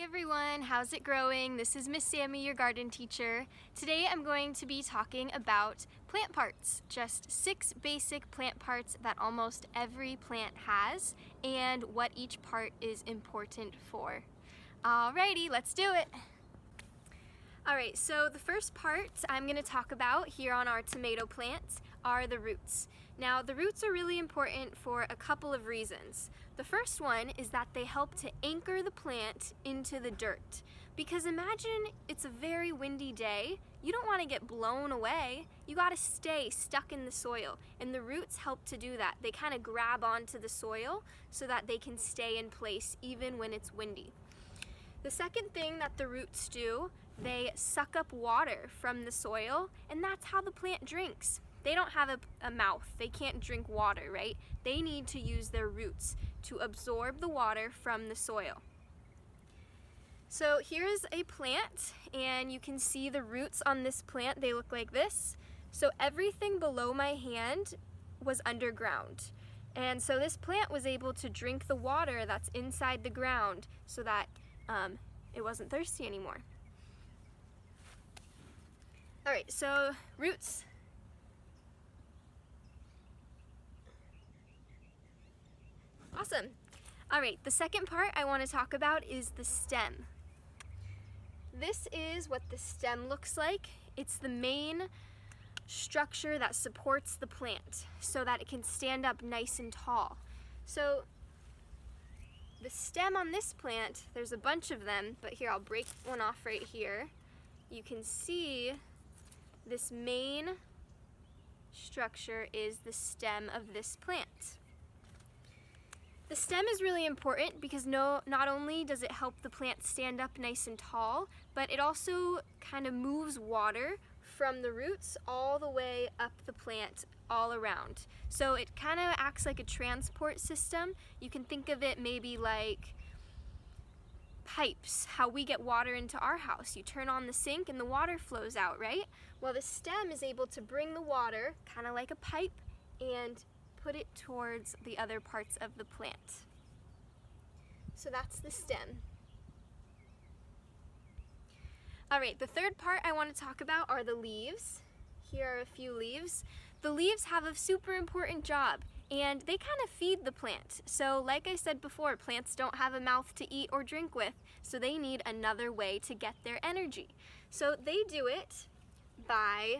Hey everyone, how's it growing? This is Miss Sammy, your garden teacher. Today I'm going to be talking about plant parts, just 6 basic plant parts that almost every plant has and what each part is important for. Alrighty, let's do it. Alright, so the first part I'm going to talk about here on our tomato plants are the roots. Now, the roots are really important for a couple of reasons. The first one is that they help to anchor the plant into the dirt. Because imagine it's a very windy day, you don't want to get blown away, you got to stay stuck in the soil. And the roots help to do that. They kind of grab onto the soil so that they can stay in place even when it's windy. The second thing that the roots do, they suck up water from the soil, and that's how the plant drinks. They don't have a mouth, they can't drink water, right? They need to use their roots to absorb the water from the soil. So here's a plant, and you can see the roots on this plant, they look like this. So everything below my hand was underground. And so this plant was able to drink the water that's inside the ground so that it wasn't thirsty anymore. Alright, so roots. Awesome. Alright, the second part I want to talk about is the stem. This is what the stem looks like. It's the main structure that supports the plant so that it can stand up nice and tall. So the stem on this plant, there's a bunch of them, but here I'll break one off right here. You can see this main structure is the stem of this plant. The stem is really important because not only does it help the plant stand up nice and tall, but it also kind of moves water from the roots all the way up the plant all around. So it kind of acts like a transport system. You can think of it maybe like pipes, how we get water into our house. You turn on the sink and the water flows out, right? Well, the stem is able to bring the water, kind of like a pipe, and put it towards the other parts of the plant. So that's the stem. Alright, the third part I want to talk about are the leaves. Here are a few leaves. The leaves have a super important job, and they kind of feed the plant. So like I said before, plants don't have a mouth to eat or drink with, so they need another way to get their energy. So they do it by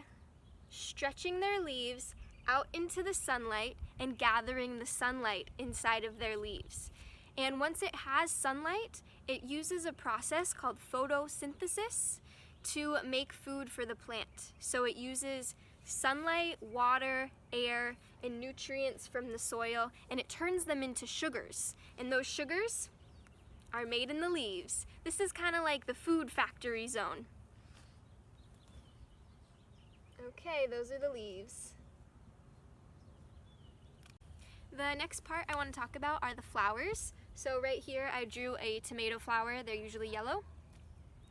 stretching their leaves out into the sunlight and gathering the sunlight inside of their leaves. And once it has sunlight, it uses a process called photosynthesis to make food for the plant. So it uses sunlight, water, air, and nutrients from the soil, and it turns them into sugars. And those sugars are made in the leaves. This is kind of like the food factory zone. Okay, those are the leaves. The next part I want to talk about are the flowers. So right here I drew a tomato flower. They're usually yellow.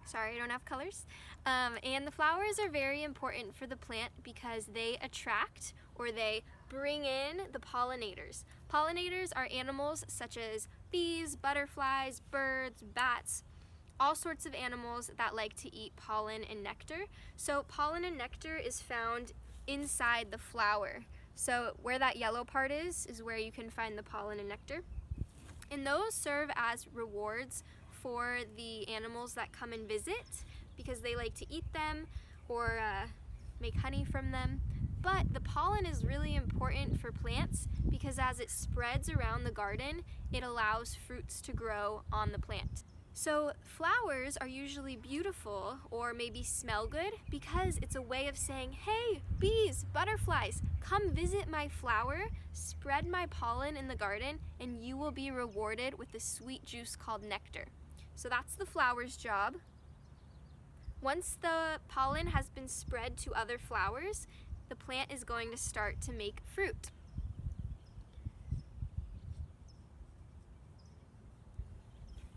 Sorry, I don't have colors. And the flowers are very important for the plant because they attract or they bring in the pollinators. Pollinators are animals such as bees, butterflies, birds, bats, all sorts of animals that like to eat pollen and nectar. So pollen and nectar is found inside the flower. So where that yellow part is where you can find the pollen and nectar. And those serve as rewards for the animals that come and visit because they like to eat them or make honey from them. But the pollen is really important for plants because as it spreads around the garden, it allows fruits to grow on the plant. So flowers are usually beautiful or maybe smell good because it's a way of saying, hey, bees, butterflies, come visit my flower, spread my pollen in the garden, and you will be rewarded with the sweet juice called nectar. So that's the flower's job. Once the pollen has been spread to other flowers, the plant is going to start to make fruit.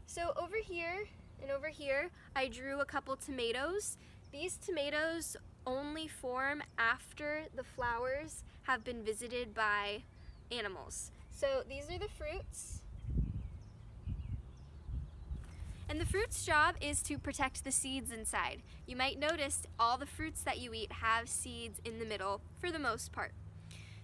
So over here and over here, I drew a couple tomatoes. These tomatoes only form after the flowers have been visited by animals. So these are the fruits. And the fruit's job is to protect the seeds inside. You might notice all the fruits that you eat have seeds in the middle for the most part.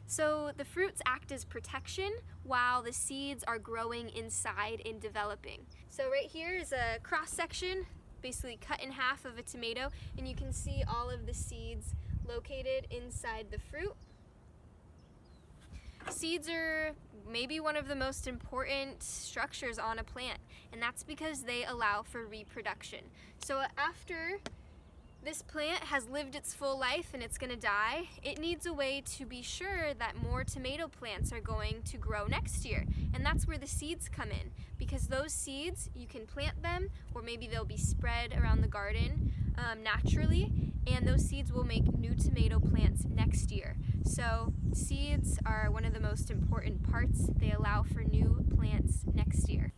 So the fruits act as protection while the seeds are growing inside and developing. So right here is a cross section, basically cut in half of a tomato, and you can see all of the seeds located inside the fruit. Seeds are maybe one of the most important structures on a plant, and that's because they allow for reproduction. So after this plant has lived its full life and it's going to die, it needs a way to be sure that more tomato plants are going to grow next year. And that's where the seeds come in, because those seeds, you can plant them, or maybe they'll be spread around the garden naturally, and those seeds will make new tomato plants next year. So seeds are one of the most important parts. They allow for new plants next year.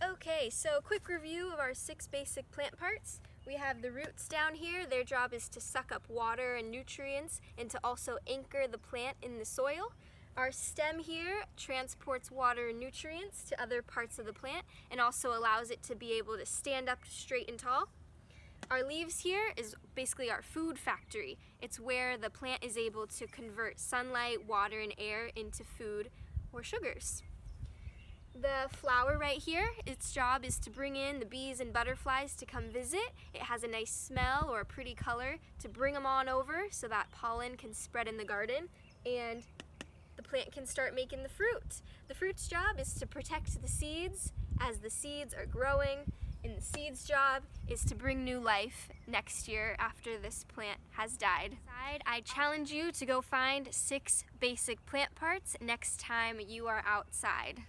Okay, so quick review of our 6 basic plant parts. We have the roots down here. Their job is to suck up water and nutrients and to also anchor the plant in the soil. Our stem here transports water and nutrients to other parts of the plant and also allows it to be able to stand up straight and tall. Our leaves here is basically our food factory. It's where the plant is able to convert sunlight, water, and air into food or sugars. The flower right here, its job is to bring in the bees and butterflies to come visit. It has a nice smell or a pretty color to bring them on over so that pollen can spread in the garden and the plant can start making the fruit. The fruit's job is to protect the seeds as the seeds are growing, and the seed's job is to bring new life next year after this plant has died. I challenge you to go find 6 basic plant parts next time you are outside.